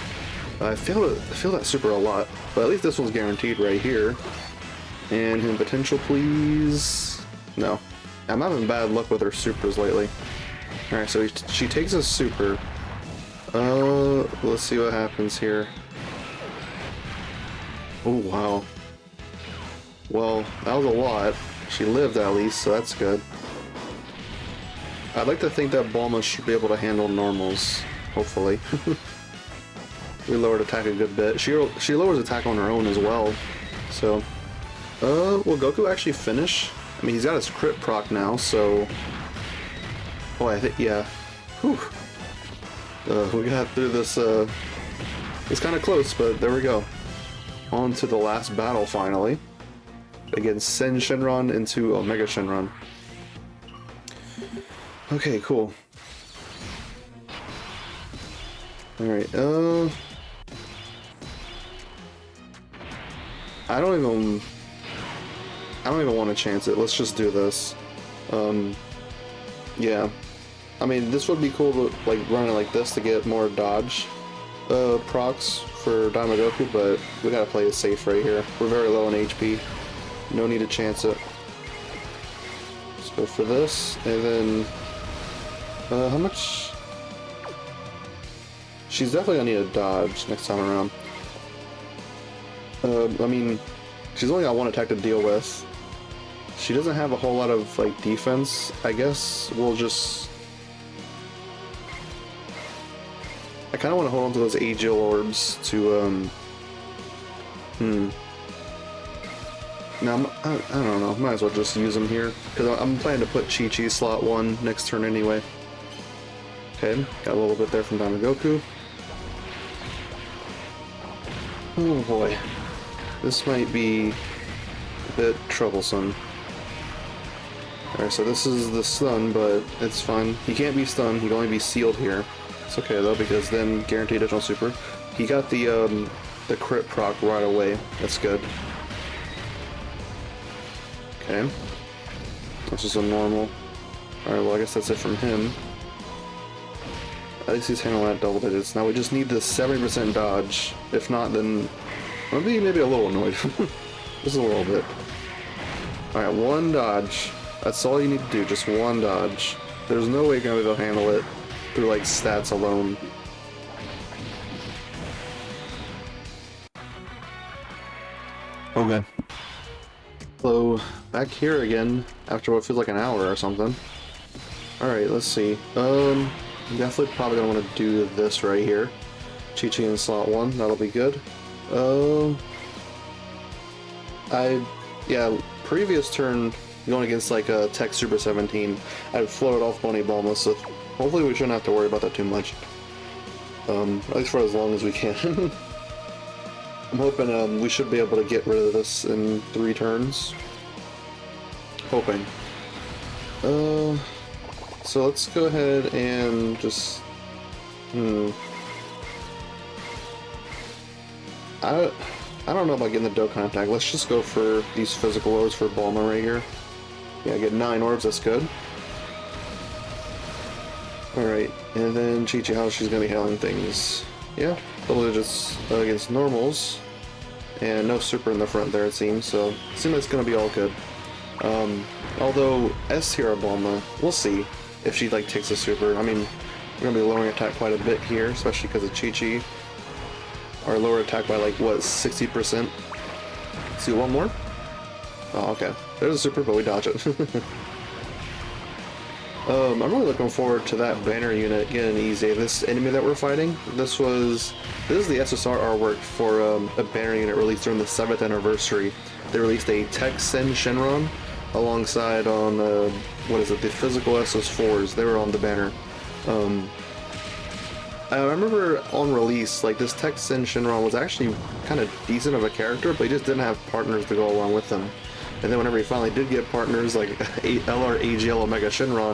I feel that super a lot, but at least this one's guaranteed right here. And hit potential, please. No. I'm having bad luck with her supers lately. Alright, so she takes a super. Let's see what happens here. Oh, wow. Well, that was a lot. She lived at least, so that's good. I'd like to think that Bulma should be able to handle normals, hopefully. We lowered attack a good bit. She lowers attack on her own as well. So, will Goku actually finish? I mean, he's got his crit proc now, so... Oh, I think, yeah. Whew. We got through this, it's kind of close, but there we go. On to the last battle, finally. Against Sen Shenron into Omega Shenron. Okay, cool. Alright, I don't even want to chance it. Let's just do this. Yeah. I mean, this would be cool to, like, run it like this to get more dodge procs for Damagoku, but we gotta play it safe right here. We're very low on HP. No need to chance it. Let's go for this, and then... how much... She's definitely gonna need a dodge next time around. I mean, she's only got 1 attack to deal with. She doesn't have a whole lot of, like, defense. I guess we'll just... I kind of want to hold on to those Aegil orbs to, No, I don't know. Might as well just use them here. Because I'm planning to put Chi-Chi slot 1 next turn anyway. Okay, got a little bit there from Damagoku. Oh boy. This might be a bit troublesome. Alright, so this is the stun, but it's fine. He can't be stunned, he can only be sealed here. It's okay though, because then guaranteed additional super. He got the the crit proc right away. That's good. Okay. This is a normal. Alright, well I guess that's it from him. At least he's handling at double digits. Now we just need the 70% dodge. If not, then I'll be maybe a little annoyed. Just a little bit. Alright, one dodge. That's all you need to do, just one dodge. There's no way you're gonna be able to handle it through like stats alone. Okay. So, back here again, after what feels like an hour or something. Alright, let's see. Definitely probably gonna want to do this right here. Chi-Chi in slot 1, that'll be good. Yeah, previous turn, going against like a Tech Super 17, I'd floated off Bunny Bulma, so hopefully we shouldn't have to worry about that too much. At least for as long as we can. I'm hoping we should be able to get rid of this in 3 turns. Hoping. So let's go ahead and just... I don't know about getting the Dokkan attack. Let's just go for these physical orbs for Bulma right here. Yeah, get 9 orbs, that's good. Alright, and then Chi-Chi, how she's gonna be handling things. Yeah, double digits against normals. And no super in the front there, it seems, so it seems like it's gonna be all good. Although S-tier Bulma, we'll see if she like takes a super. I mean, we're gonna be lowering attack quite a bit here, especially because of Chi-Chi. Our lower attack by like what, 60%? See one more? Oh, okay. There's a super, but we dodge it. I'm really looking forward to that banner unit getting easy. This enemy that we're fighting, this is the SSR artwork for a banner unit released during the 7th anniversary. They released a Tech Sen Shenron alongside on what is it, the physical SS4s. They were on the banner. I remember on release, like this Tech Sen Shenron was actually kind of decent of a character, but he just didn't have partners to go along with him. And then whenever he finally did get partners, like LR AGL Omega Shenron,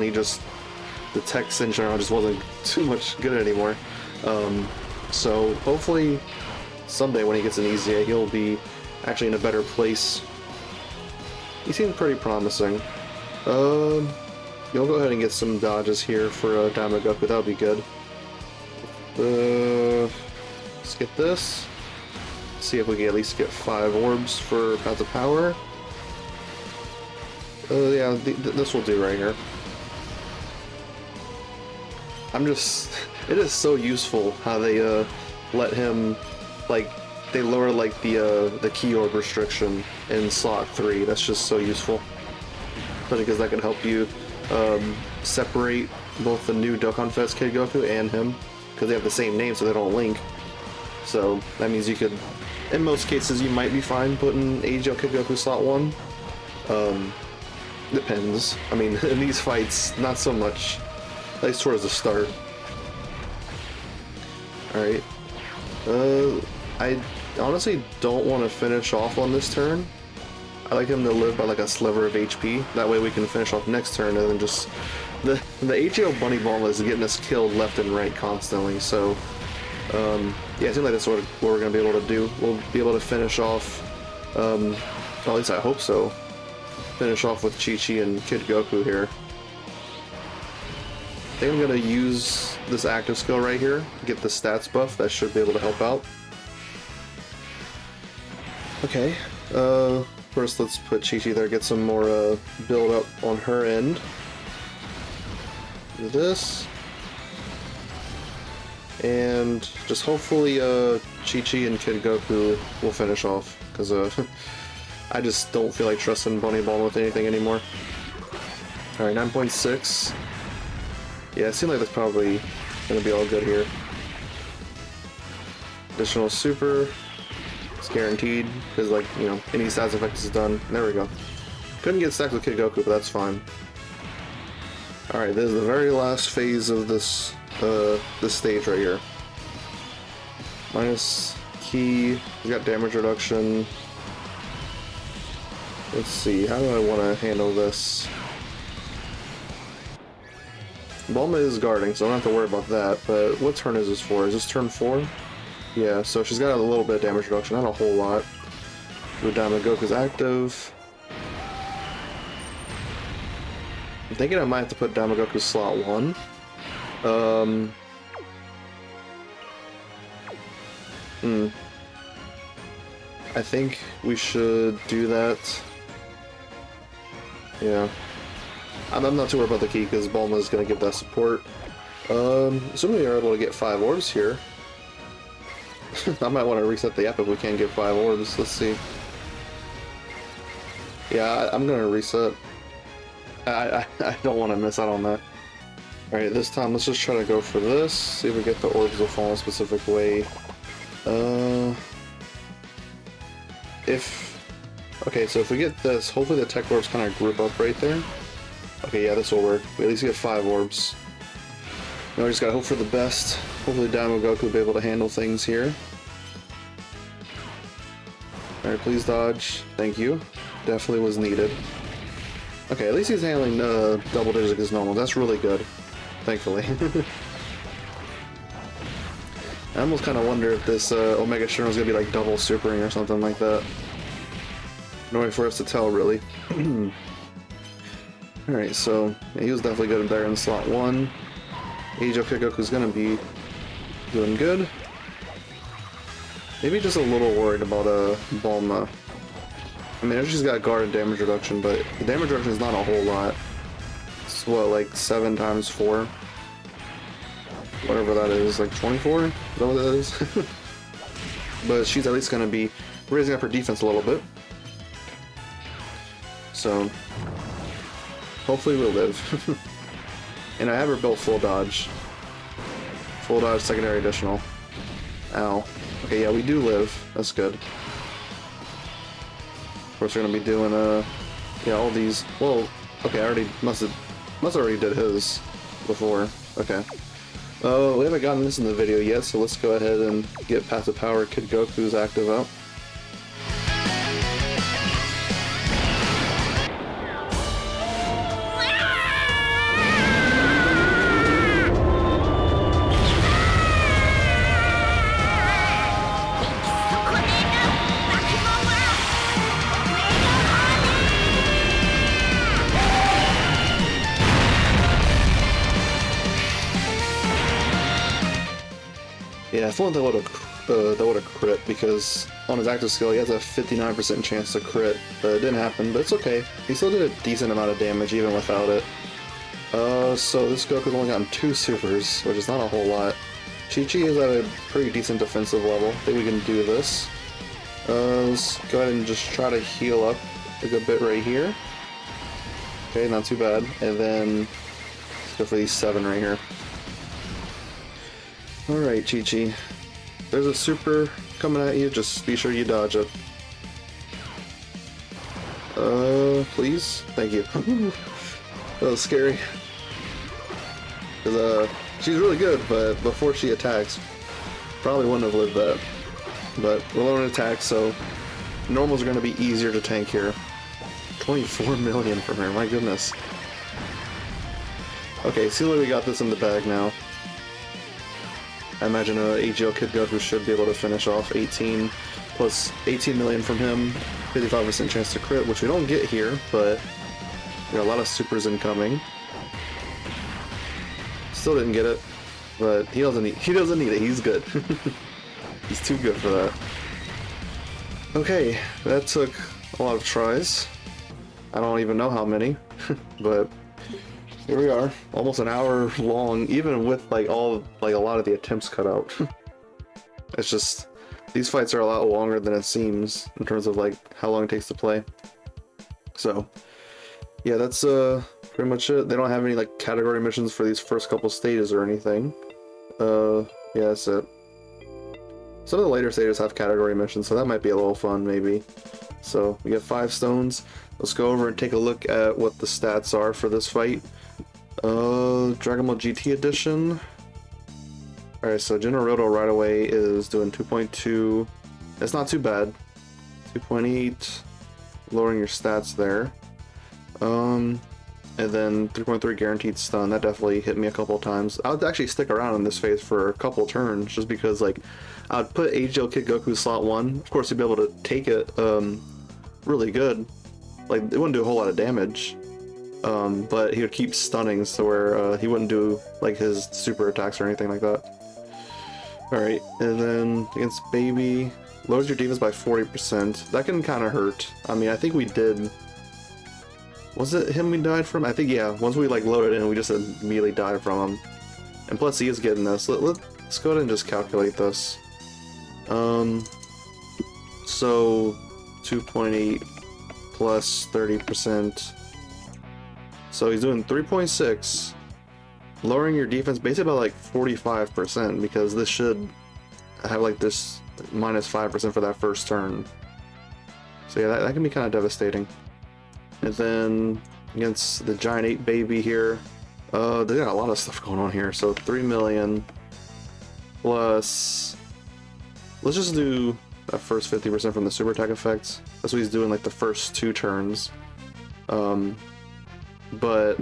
the Tech Sen Shenron just wasn't too much good anymore. So hopefully someday when he gets an easy A, he'll be actually in a better place. He seems pretty promising. You'll go ahead and get some dodges here for Diamond Goku, that'll be good. Let's get this. See if we can at least get 5 orbs for Path of Power. Yeah, this will do right here. It is so useful how they let him, like, they lower like the key orb restriction in slot 3. That's just so useful. Especially because that can help you separate both the new Dokkan Fest Kid Goku and him, because they have the same name, so they don't link. So that means you could, in most cases, you might be fine putting AGL Kid Goku slot 1. Depends. I mean, in these fights, not so much. At least towards the start. Alright. I honestly don't want to finish off on this turn. I like him to live by like a sliver of HP. That way we can finish off next turn and then just... The AGL Bunny Bulma is getting us killed left and right constantly, so... yeah, it seems like that's what we're going to be able to do. We'll be able to finish off... well, at least I hope so. Finish off with Chi-Chi and Kid Goku here. I think I'm going to use this active skill right here, get the stats buff. That should be able to help out. Okay, first let's put Chi-Chi there, get some more build up on her end. Do this. And just hopefully Chi-Chi and Kid Goku will finish off, because I just don't feel like trusting Bunny Bulma with anything anymore. Alright, 9.6. Yeah, it seems like that's probably going to be all good here. Additional super. It's guaranteed, because, like, you know, any stats effect is done. There we go. Couldn't get stacked with Kid Goku, but that's fine. Alright, this is the very last phase of this stage right here. Minus key, we got damage reduction. Let's see, how do I want to handle this? Bulma is guarding, so I don't have to worry about that, but what turn is this for? Is this turn 4? Yeah, so she's got a little bit of damage reduction, not a whole lot. With Damagoku's active. I'm thinking I might have to put Damagoku slot 1. I think we should do that. Yeah. I'm not too worried about the key because Bulma is going to give that support. Assuming we are able to get 5 orbs here. I might want to reset the app if we can't get 5 orbs. Let's see. Yeah, I'm going to reset. I don't want to miss out on that. Alright, this time let's just try to go for this. See if we get the orbs to fall a specific way. Okay, so if we get this, hopefully the tech orbs kind of group up right there. Okay, yeah, this will work. We at least get 5 orbs. Now we just gotta hope for the best. Hopefully Damagoku will be able to handle things here. Alright, please dodge. Thank you. Definitely was needed. Okay, at least he's handling double digits as normal. That's really good. Thankfully. I almost kind of wonder if this Omega Shenron is going to be like double supering or something like that. No way for us to tell, really. Alright, so yeah, he was definitely good there in slot 1. Age of Kikoku's going to be doing good. Maybe just a little worried about Bulma. I mean, she's got guard and damage reduction, but the damage reduction is not a whole lot. It's what, like 7 times 4? Whatever that is, like 24? Is that what that is? But she's at least going to be raising up her defense a little bit. So, hopefully we'll live. And I have her built full dodge. Full dodge, secondary additional. Ow. Okay, yeah, we do live. That's good. Of course, we're gonna be doing yeah, all these. Well, okay, I already must already did his before. Okay. We haven't gotten this in the video yet, so let's go ahead and get Passive Power Kid Goku's active out. Yeah, I thought that would have crit, because on his active skill he has a 59% chance to crit. It didn't happen, but it's okay. He still did a decent amount of damage even without it. So this Goku's only gotten 2 supers, which is not a whole lot. Chi-Chi is at a pretty decent defensive level. I think we can do this. Let's go ahead and just try to heal up a good bit right here. Okay, not too bad. And then let's go for these 7 right here. Alright, Chi-Chi. There's a super coming at you, just be sure you dodge it. Please? Thank you. That was scary. Because, she's really good, but before she attacks, probably wouldn't have lived that. But we're low in attack, so normals are going to be easier to tank here. 24 million from her, my goodness. Okay, see that we got this in the bag now. I imagine AGL Kid Goku should be able to finish off 18 plus 18 million from him, 55% chance to crit, which we don't get here, but we got a lot of supers incoming. Still didn't get it, but he doesn't need it. He's good. He's too good for that. Okay, that took a lot of tries. I don't even know how many, but here we are, almost an hour long, even with like a lot of the attempts cut out. It's just, these fights are a lot longer than it seems in terms of like how long it takes to play. So yeah, that's pretty much it. They don't have any like category missions for these first couple stages or anything. Yeah, that's it. Some of the later stages have category missions, so that might be a little fun maybe. So we get 5 stones. Let's go over and take a look at what the stats are for this fight. Dragon Ball GT Edition. Alright, so Gennaroto right away is doing 2.2. That's not too bad. 2.8. Lowering your stats there. And then 3.3 guaranteed stun. That definitely hit me a couple times. I would actually stick around in this phase for a couple turns just because, like, I would put AGL Kid Goku slot 1. Of course, he'd be able to take it really good. Like, it wouldn't do a whole lot of damage. But he would keep stunning, so where he wouldn't do, like, his super attacks or anything like that. Alright, and then against Baby, lowers your defense by 40%. That can kind of hurt. I mean, I think we did... Was it him we died from? I think, yeah. Once we, like, loaded in, we just immediately died from him. And plus, he is getting this. Let's go ahead and just calculate this. So, 2.8 plus 30%. So he's doing 3.6, lowering your defense basically by like 45%, because this should have like this minus 5% for that first turn. So yeah, that can be kind of devastating. And then against the Giant Ape Baby here, they got a lot of stuff going on here. So 3 million plus, let's just do that first 50% from the super attack effects. That's what he's doing like the first 2 turns. But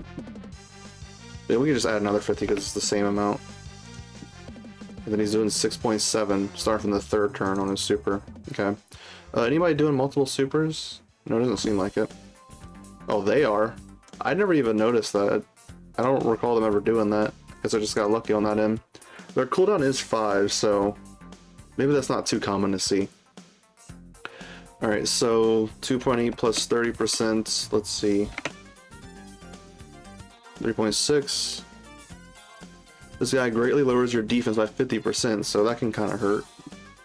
yeah, we can just add another 50 because it's the same amount. And then he's doing 6.7 starting from the 3rd turn on his super. Okay. Anybody doing multiple supers? No, it doesn't seem like it. Oh, they are. I never even noticed that. I don't recall them ever doing that because I just got lucky on that end. Their cooldown is 5, so maybe that's not too common to see. Alright, so 2.8 plus 30%. Let's see. 3.6. This guy greatly lowers your defense by 50%, so that can kind of hurt.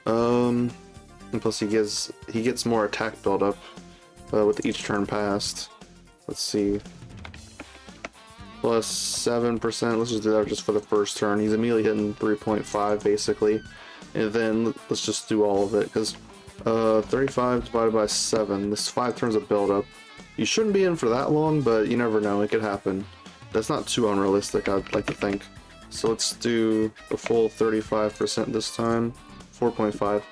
And plus he gets more attack buildup with each turn passed. Let's see. Plus 7%. Let's just do that just for the first turn. He's immediately hitting 3.5 basically, and then let's just do all of it because 35 divided by 7. This 5 turns of buildup. You shouldn't be in for that long, but you never know. It could happen. That's not too unrealistic, I'd like to think. So let's do the full 35% this time. 4.5.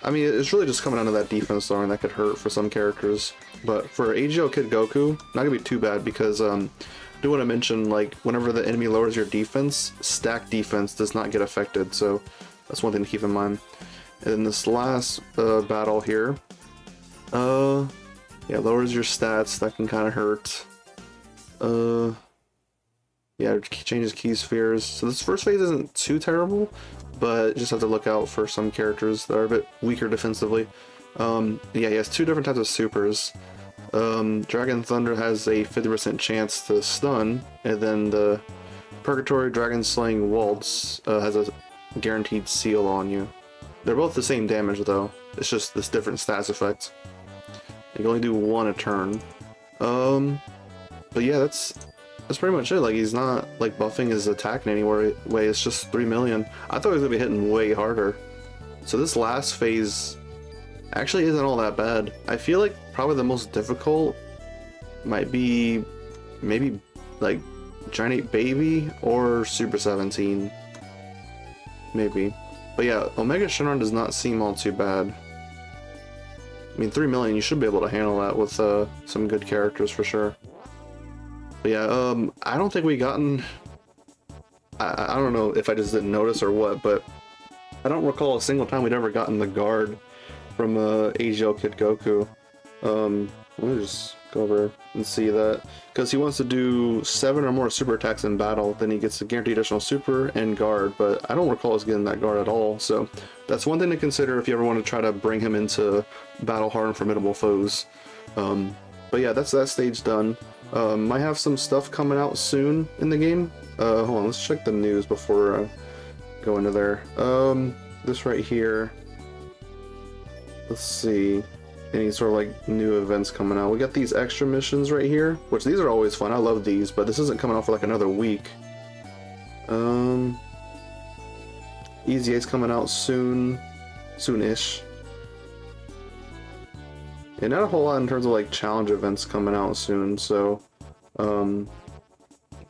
I mean, it's really just coming down to that defense though, and that could hurt for some characters. But for AGL Kid Goku, not gonna be too bad because I do want to mention, like, whenever the enemy lowers your defense, stack defense does not get affected. So that's one thing to keep in mind. And then this last battle here, yeah, lowers your stats. That can kind of hurt. Yeah, it changes key spheres. So this first phase isn't too terrible, but just have to look out for some characters that are a bit weaker defensively. Yeah, he has 2 different types of supers. Dragon Thunder has a 50% chance to stun, and then the Purgatory Dragon Slaying Waltz has a guaranteed seal on you. They're both the same damage though, it's just this different stats effect. You can only do 1 a turn. But yeah, that's pretty much it. Like, he's not like buffing his attack in any way, it's just 3 million. I thought he was gonna be hitting way harder. So this last phase actually isn't all that bad. I feel like probably the most difficult might be maybe like Giant Ape Baby or Super 17. Maybe. But yeah, Omega Shenron does not seem all too bad. I mean, 3 million, you should be able to handle that with some good characters for sure. But yeah, I don't think we gotten... I don't know if I just didn't notice or what, but I don't recall a single time we'd ever gotten the guard from AGL Kid Goku. Let me just go over and see that. Because he wants to do 7 or more super attacks in battle, then he gets a guaranteed additional super and guard, but I don't recall us getting that guard at all, so that's one thing to consider if you ever want to try to bring him into Battle-Hardened Formidable Foes. But yeah, that's that stage done. Might have some stuff coming out soon in the game. Hold on, let's check the news before I go into there. This right here. Let's see. Any sort of like new events coming out. We got these extra missions right here, which these are always fun. I love these, but this isn't coming out for like another week. Easy 8's coming out soon-ish. And not a whole lot in terms of like challenge events coming out soon, so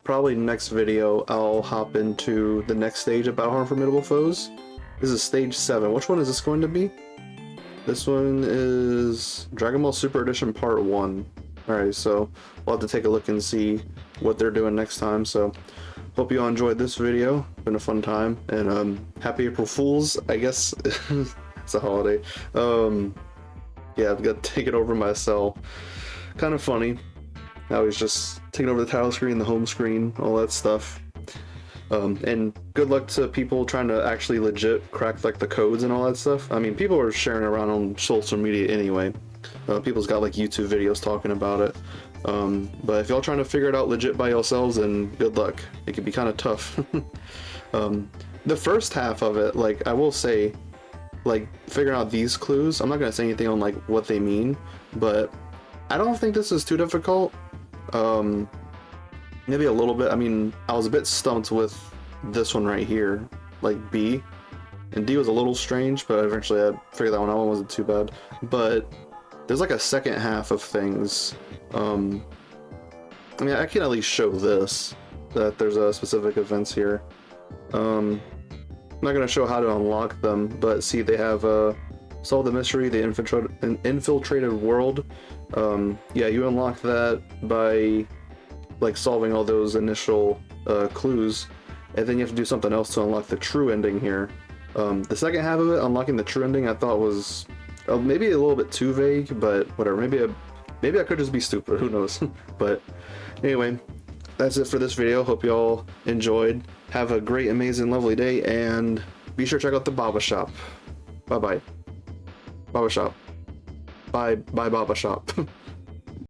probably next video I'll hop into the next stage of Battle-Hardened Formidable Foes. This is stage 7. Which one is this going to be? This one is Dragon Ball Super Edition Part 1. Alright, so we'll have to take a look and see what they're doing next time. So hope you all enjoyed this video. Been a fun time, and happy April Fools, I guess. It's a holiday. Yeah, I've got to take it over myself. Kind of funny. Now he's just taking over the title screen, the home screen, all that stuff. And good luck to people trying to actually legit crack like the codes and all that stuff. I mean, people are sharing around on social media anyway. People's got like YouTube videos talking about it. But if y'all trying to figure it out legit by yourselves, then good luck. It can be kind of tough. The first half of it, like, I will say, like, figuring out these clues, I'm not gonna say anything on like what they mean, but I don't think this is too difficult. Maybe a little bit. I mean, I was a bit stumped with this one right here, like B, and D was a little strange, but eventually I figured that one out. Wasn't too bad. But there's like a second half of things. I mean, I can at least show this, that there's a specific events here. I'm not gonna show how to unlock them, but see, they have solve the mystery, the infiltrated world. Yeah, you unlock that by like solving all those initial clues, and then you have to do something else to unlock the true ending here. The second half of it, unlocking the true ending, I thought was maybe a little bit too vague, but whatever. Maybe I could just be stupid, who knows. But anyway, that's it for this video. Hope y'all enjoyed. Have a great, amazing, lovely day, and be sure to check out the Baba Shop. Bye bye. Baba Shop. Bye Baba Shop.